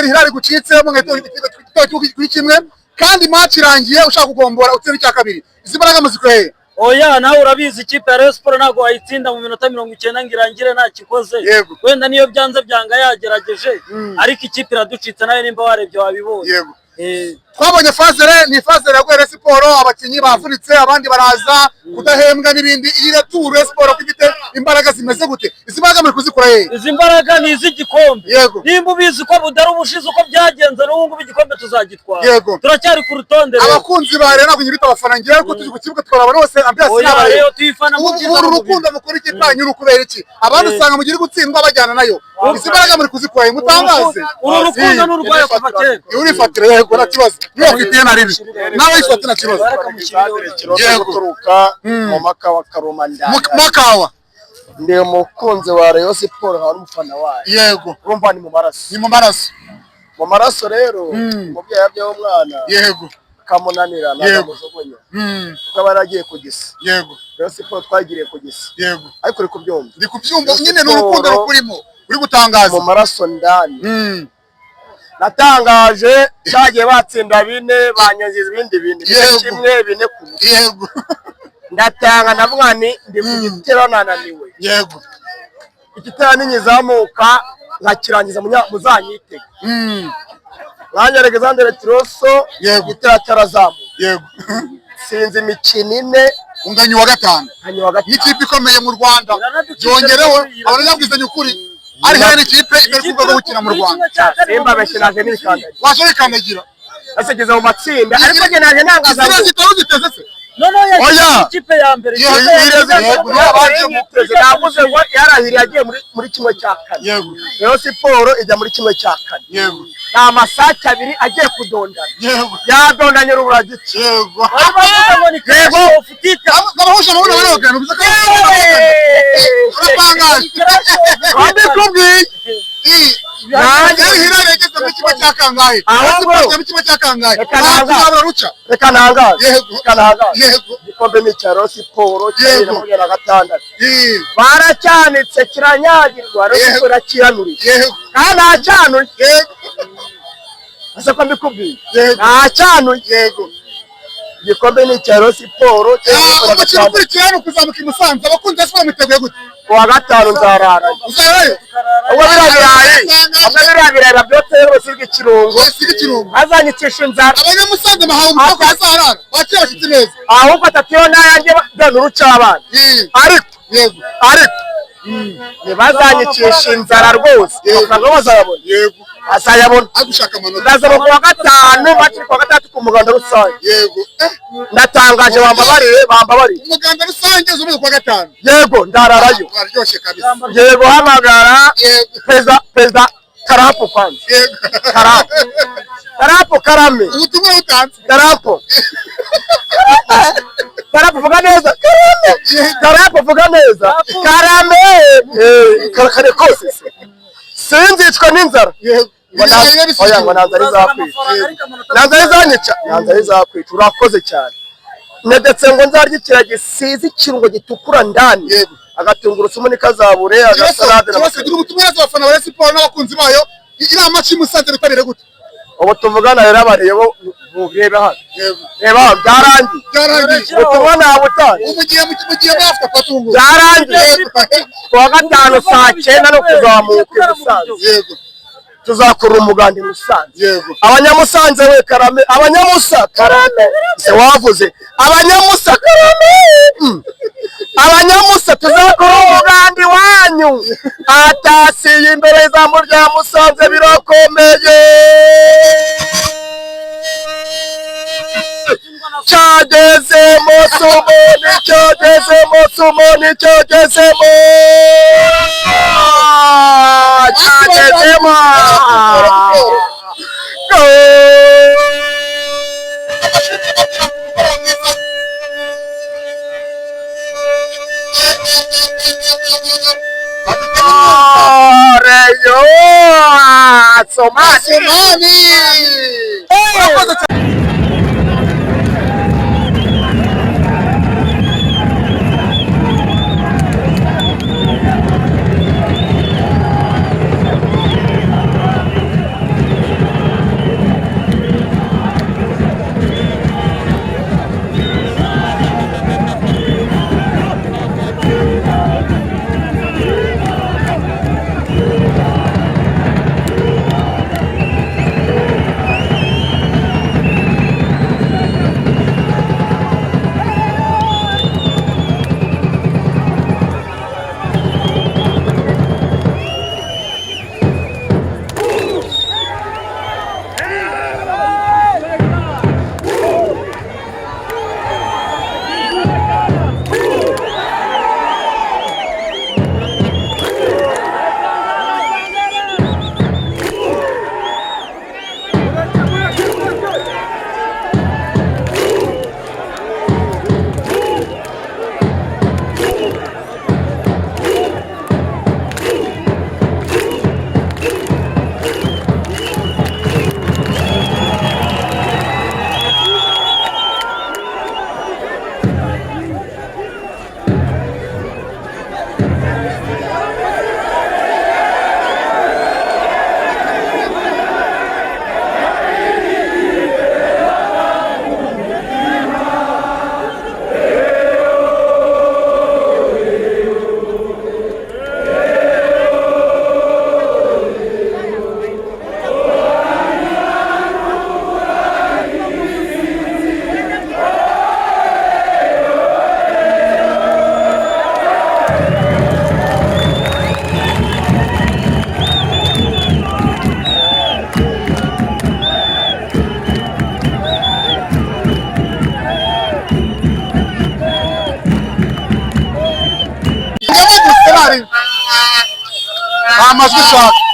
Hilal gucitsemo ngahita kuri kimwe kandi match irangiye ushaka kugombora utsinda icya kabiri izi mbaraga muzikoye oya nawe urabizi ikipe ya Rayon Sports ntabwo wayitsinda mu minota 90 ngirangire nta kikoze wenda niyo byanze byanga yagerageje ariko ikipe iraducitse nayo nimba warebye wabibonye twabonye fazere ni fazere ya Rayon Sports abakinyi bavunitse abandi baraza kudahembwa n'ibindi iyi Rayon Sports ifite imbaraga zimeze gute izi mbaraga muri kuzikora izi mbaraga ni iz'igikombe nimba ubizi ko budari ubushize uko byagenze n'ubu ngubu igikombe tuzagitwara turacyari ku rutonde abakunzi ba Rayon ntabwo nyibita abafana ngira ariko tuje ku kibuga twabana bose ambiance n'abayo tuyifana mu byiza urukundo mukora ikipanyu urukubera iki abandi usanga mugira gutsindwa bajyana nayo izi mbaraga muri kuzikora mutangaze uru rukundo n'urwayo kuva kera urifatira yego nakibazo niyo ifite na ribi nawe ifate nakibazo guturuka mu makawa karomanda makawa ndi umukunzi wa Rayon Sports nka umufana wayo yego urumva ni mu maraso mu maraso rero umubyeyi yabyaye umwana yego kamunanira n'amujugunya ukaba yaragiye kugisa yego Rayon Sports twagiriye kugisa yego ariko uri kubyumva nyine n'urukundo rukurimo uri gutangaza mu maraso ndani natangaje cyagiye batsinda 4 banyongeza ibindi 4 kimwe 4 ku yego ndatanga navuga ni ndi mu gitero nananiwe yego igitero ninyizamuka nkakirangiza muzanyitega mwanya Alexandre Tiroso igitero atarazamuka yego sinzi imikino 4 unganya wa gatanu n'ikipe ikomeye mu Rwanda byongereho abanyabyizanye ukuri ari hari ikipe itarikuga gukina mu Rwanda Simba bashinaje n'ikandagira waje ikandagira asegeza mu matsinda ariko je naje nangaza oya ikipe ya mbere navuze ngo yarahiriye agiye muri kimwe cya kane yego Rayon Sports ijya muri kimwe cya kane yego nta masake abiri agiye kudondana yego yadondanye rubura gice yego yego ufitita gabahusha mabona barogana ubiza urapangaje kandi kubwi nanjye Hilal yageze mu kimwe cya kangahe mu kimwe cya kangahe reka nangaze yego igikombe ni cya Rayon Sports cya 2006 baracyanitse kiranyagirwa Rayon Sports kiranuriye kandi acyanuye asa ko mbikubwiye acyanuye yego igikombe ni cya Rayon Sports umukino ukurikirana kuzamuka i Musanze abakunzi bose bamwiteguye gute kuwa gatanu nzarara uzarayo uwo birabiraye byose yose igikirungo azanyikisha inzara abanyamusanze bahawe umukobwa azarara bakira bashitse neza ahubwo atatiyo nayanjye dana urucabana ariko ntibazanyikisha inzara rwose amafaranga bazayabona yego azayabona agushaka amanota ndaza mu kuwa gatanu bati kuwa gatatu ku muganda rusange yego ndatangaje bambabarire umuganda rusange zo mu kuwa gatanu yego ndararayo aryoshye kabisa yego hamagara perezida Karapo kwanza Karapo Karame ubutumwa butanze Karapo vuga neza Karapo vuga neza Karame kare kose sinzicwa n'inzara oya ngo nanzara izakwica urakoze cyane ndetse ngo nzarya ikiragisize ikirungo gitukura ndani agatungurusumu nikazabure agasalade n'abasadira ubutumwa n'abafana ba Rayon Sports n'abakunzi bayo inama cy'imusanze bitabire gute ubu tuvugana rero abareba reba hano reba byarangiye ubutumwa nabutanye umugiye bafite patungo byarangiye kuwa gatanu saa 9 no kuzamuka Musanze tuzakora umuganda Musanze abanyamusanze we Karame Karame se wavuze abanyamusa tuzakora umuganda iwanyu atasiye imbere za murya Musanze birakomeye cyagezemo sumoni cyagezemo Rayon Somani amajwi ushaka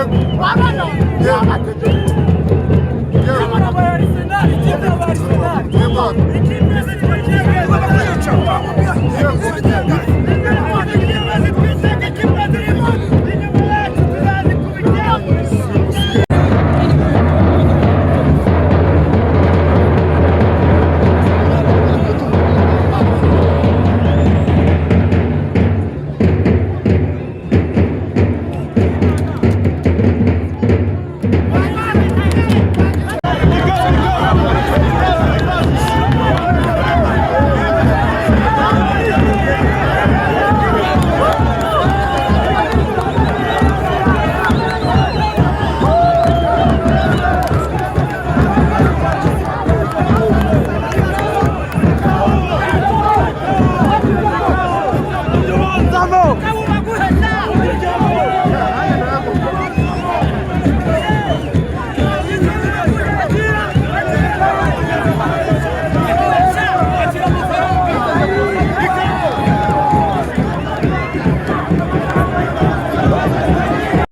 Abana Arsenal, ikipe ya Arsenal. Ikipe ya Arsenal.